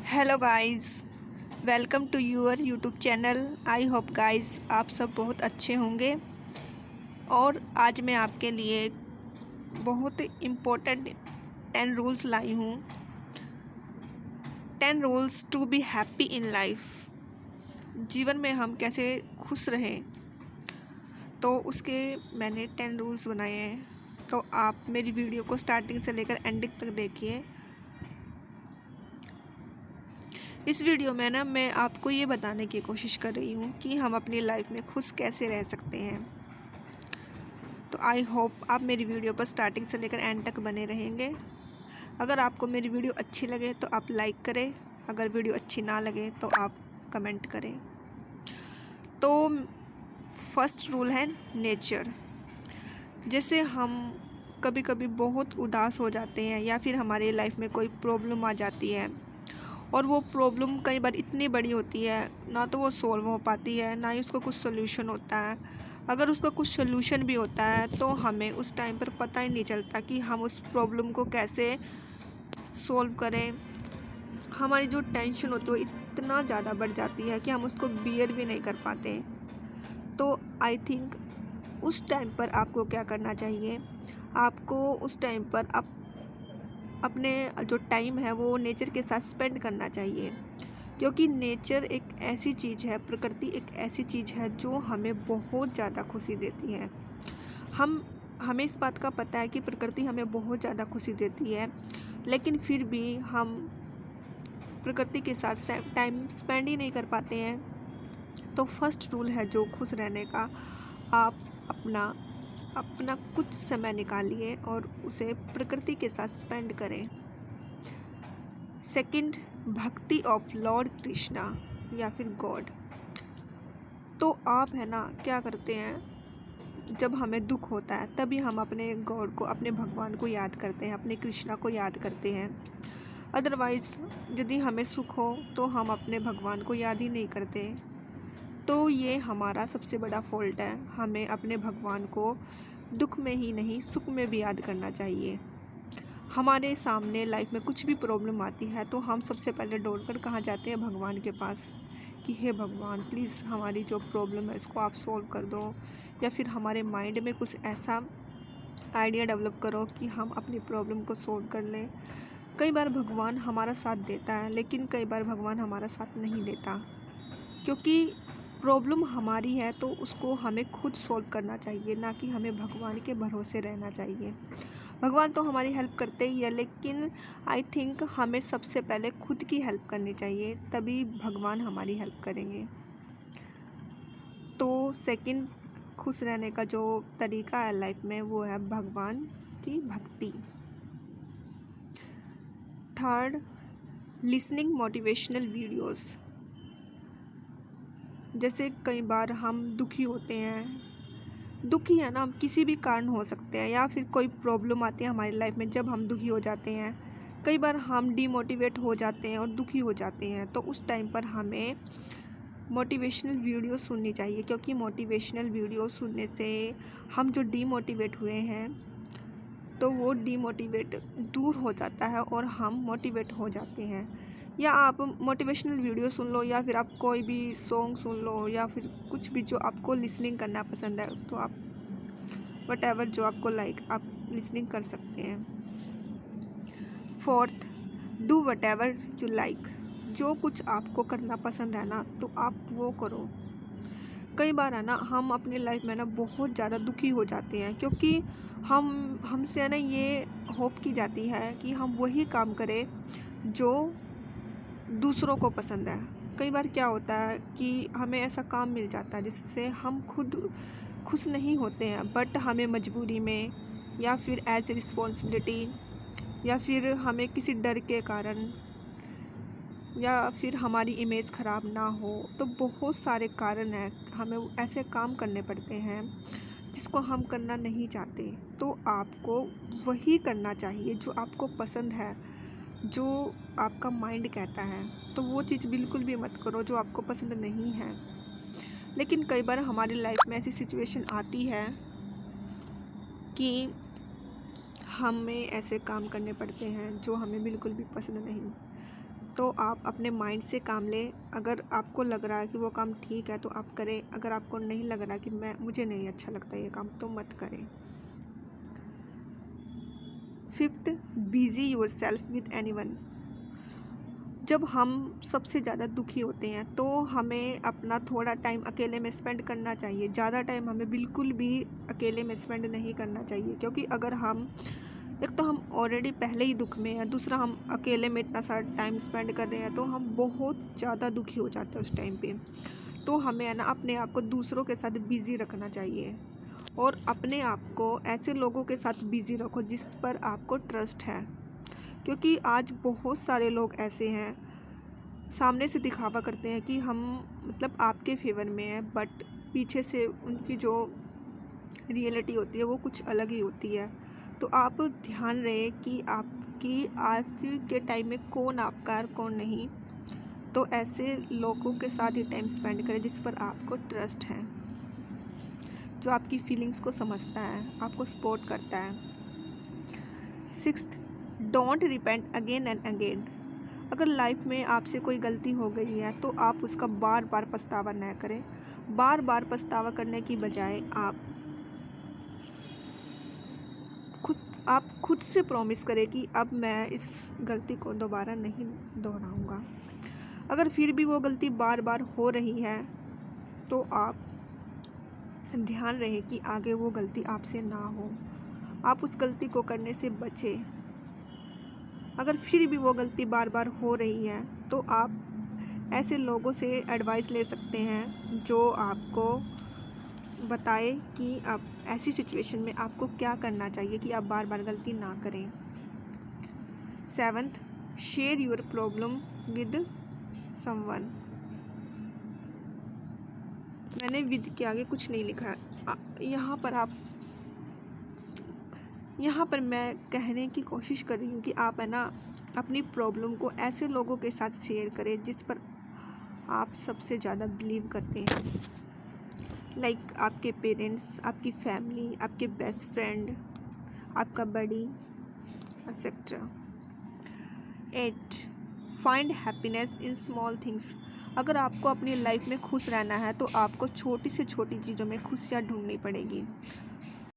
Hello guys, welcome to your YouTube channel. I hope guys आप सब बहुत अच्छे होंगे। और आज मैं आपके लिए बहुत इम्पोर्टेंट 10 रूल्स लाई हूँ। 10 rules to be happy in life. जीवन में हम कैसे खुश रहें, तो उसके मैंने 10 रूल्स बनाए हैं। तो आप मेरी वीडियो को स्टार्टिंग से लेकर एंडिंग तक देखिए। इस वीडियो में मैं आपको ये बताने की कोशिश कर रही हूँ कि हम अपनी लाइफ में खुश कैसे रह सकते हैं। तो आई होप आप मेरी वीडियो पर स्टार्टिंग से लेकर एंड तक बने रहेंगे। अगर आपको मेरी वीडियो अच्छी लगे तो आप लाइक करें, अगर वीडियो अच्छी ना लगे तो आप कमेंट करें। तो फर्स्ट रूल है नेचर। जैसे हम कभी कभी बहुत उदास हो जाते हैं या फिर हमारे लाइफ में कोई प्रॉब्लम आ जाती है, और वो प्रॉब्लम कई बार इतनी बड़ी होती है ना तो वो सॉल्व हो पाती है, ना ही उसका कुछ सोल्यूशन होता है। अगर उसका कुछ सोल्यूशन भी होता है तो हमें उस टाइम पर पता ही नहीं चलता कि हम उस प्रॉब्लम को कैसे सॉल्व करें। हमारी जो टेंशन होती है वो इतना ज़्यादा बढ़ जाती है कि हम उसको बियर भी नहीं कर पाते। तो आई थिंक उस टाइम पर आपको क्या करना चाहिए, आपको उस टाइम पर अपने जो टाइम है वो नेचर के साथ स्पेंड करना चाहिए। क्योंकि नेचर एक ऐसी चीज़ है, प्रकृति एक ऐसी चीज़ है जो हमें बहुत ज़्यादा खुशी देती है। हमें इस बात का पता है कि प्रकृति हमें बहुत ज़्यादा खुशी देती है, लेकिन फिर भी हम प्रकृति के साथ टाइम स्पेंड ही नहीं कर पाते हैं। तो फर्स्ट रूल है जो खुश रहने का, आप अपना अपना कुछ समय निकालिए और उसे प्रकृति के साथ स्पेंड करें। सेकंड, भक्ति ऑफ लॉर्ड कृष्णा या फिर गॉड। तो आप है ना क्या करते हैं, जब हमें दुख होता है तभी हम अपने गॉड को, अपने भगवान को याद करते हैं, अपने कृष्णा को याद करते हैं। अदरवाइज़ यदि हमें सुख हो तो हम अपने भगवान को याद ही नहीं करते। तो ये हमारा सबसे बड़ा फॉल्ट है। हमें अपने भगवान को दुख में ही नहीं, सुख में भी याद करना चाहिए। हमारे सामने लाइफ में कुछ भी प्रॉब्लम आती है तो हम सबसे पहले दौड़कर कहाँ जाते हैं, भगवान के पास, कि हे भगवान प्लीज़ हमारी जो प्रॉब्लम है इसको आप सॉल्व कर दो। या फिर हमारे माइंड में कुछ ऐसा आइडिया डेवलप करो कि हम अपनी प्रॉब्लम को सॉल्व कर लें। कई बार भगवान हमारा साथ देता है, लेकिन कई बार भगवान हमारा साथ नहीं देता। क्योंकि प्रॉब्लम हमारी है तो उसको हमें खुद सॉल्व करना चाहिए, ना कि हमें भगवान के भरोसे रहना चाहिए। भगवान तो हमारी हेल्प करते ही है, लेकिन आई थिंक हमें सबसे पहले खुद की हेल्प करनी चाहिए, तभी भगवान हमारी हेल्प करेंगे। तो सेकंड खुश रहने का जो तरीका है लाइफ में वो है भगवान की भक्ति। Third, listening motivational videos. जैसे कई बार हम दुखी होते हैं, दुखी है ना, हम किसी भी कारण हो सकते हैं, या फिर कोई प्रॉब्लम आती है हमारी लाइफ में जब हम दुखी हो जाते हैं। कई बार हम डीमोटिवेट हो जाते हैं और दुखी हो जाते हैं, तो उस टाइम पर हमें मोटिवेशनल वीडियो सुननी चाहिए। क्योंकि मोटिवेशनल वीडियो सुनने से हम जो डीमोटिवेट हुए हैं तो वो डीमोटिवेट दूर हो जाता है और हम मोटिवेट हो जाते हैं। या आप मोटिवेशनल वीडियो सुन लो, या फिर आप कोई भी सॉन्ग सुन लो, या फिर कुछ भी जो आपको लिसनिंग करना पसंद है, तो आप वटेवर जो आपको आप लिसनिंग कर सकते हैं। Fourth, do whatever you like. जो कुछ आपको करना पसंद है ना तो आप वो करो। कई बार है ना हम अपनी लाइफ में ना बहुत ज़्यादा दुखी हो जाते हैं, क्योंकि हमसे है ना ये होप की जाती है कि हम वही काम करें जो दूसरों को पसंद है। कई बार क्या होता है कि हमें ऐसा काम मिल जाता है जिससे हम खुद खुश नहीं होते हैं, बट हमें मजबूरी में, या फिर एज ए रिस्पॉन्सिबिलिटी, या फिर हमें किसी डर के कारण, या फिर हमारी इमेज ख़राब ना हो, तो बहुत सारे कारण हैं हमें ऐसे काम करने पड़ते हैं जिसको हम करना नहीं चाहते। तो आपको वही करना चाहिए जो आपको पसंद है, जो आपका माइंड कहता है। तो वो चीज़ बिल्कुल भी मत करो जो आपको पसंद नहीं है। लेकिन कई बार हमारी लाइफ में ऐसी सिचुएशन आती है कि हमें ऐसे काम करने पड़ते हैं जो हमें बिल्कुल भी पसंद नहीं। तो आप अपने माइंड से काम लें। अगर आपको लग रहा है कि वो काम ठीक है तो आप करें, अगर आपको नहीं लग रहा कि मुझे नहीं अच्छा लगता ये काम, तो मत करें। 5th, busy your self with anyone. जब हम सबसे ज़्यादा दुखी होते हैं तो हमें अपना थोड़ा टाइम अकेले में स्पेंड करना चाहिए। ज़्यादा टाइम हमें बिल्कुल भी अकेले में स्पेंड नहीं करना चाहिए, क्योंकि अगर हम एक तो हम ऑलरेडी पहले ही दुख में हैं, दूसरा हम अकेले में इतना सारा टाइम स्पेंड कर रहे हैं, तो हम बहुत ज़्यादा दुखी हो जाते हैं उस टाइम पे। तो हमें है ना अपने आप को दूसरों के साथ बिज़ी रखना चाहिए, और अपने आप को ऐसे लोगों के साथ बिज़ी रखो जिस पर आपको ट्रस्ट है। क्योंकि आज बहुत सारे लोग ऐसे हैं, सामने से दिखावा करते हैं कि हम मतलब आपके फेवर में हैं, बट पीछे से उनकी जो रियलिटी होती है वो कुछ अलग ही होती है। तो आप ध्यान रहे कि आपकी आज के टाइम में कौन आपका और कौन नहीं। तो ऐसे लोगों के साथ ही टाइम स्पेंड करें जिस पर आपको ट्रस्ट है, जो आपकी फीलिंग्स को समझता है, आपको सपोर्ट करता है। 6th, don't repent again and again. अगर लाइफ में आपसे कोई गलती हो गई है तो आप उसका बार बार पछतावा न करें। बार बार पछतावा करने की बजाय आप खुद से प्रॉमिस करें कि अब मैं इस गलती को दोबारा नहीं दोहराऊंगा। अगर फिर भी वो गलती बार बार हो रही है तो आप ध्यान रहे कि आगे वो गलती आपसे ना हो, आप उस गलती को करने से बचें। अगर फिर भी वो गलती बार बार हो रही है तो आप ऐसे लोगों से एडवाइस ले सकते हैं जो आपको बताए कि आप ऐसी सिचुएशन में आपको क्या करना चाहिए कि आप बार बार गलती ना करें। 7th, share your problem with someone. मैंने विद के आगे कुछ नहीं लिखा है। यहाँ पर मैं कहने की कोशिश कर रही हूँ कि आप है ना अपनी प्रॉब्लम को ऐसे लोगों के साथ शेयर करें जिस पर आप सबसे ज़्यादा बिलीव करते हैं, लाइक आपके पेरेंट्स, आपकी फैमिली, आपके बेस्ट फ्रेंड, आपका बड़ी, etcetera. 8, find happiness in small things. अगर आपको अपनी लाइफ में खुश रहना है तो आपको छोटी से छोटी चीज़ों में खुशियाँ ढूंढनी पड़ेगी।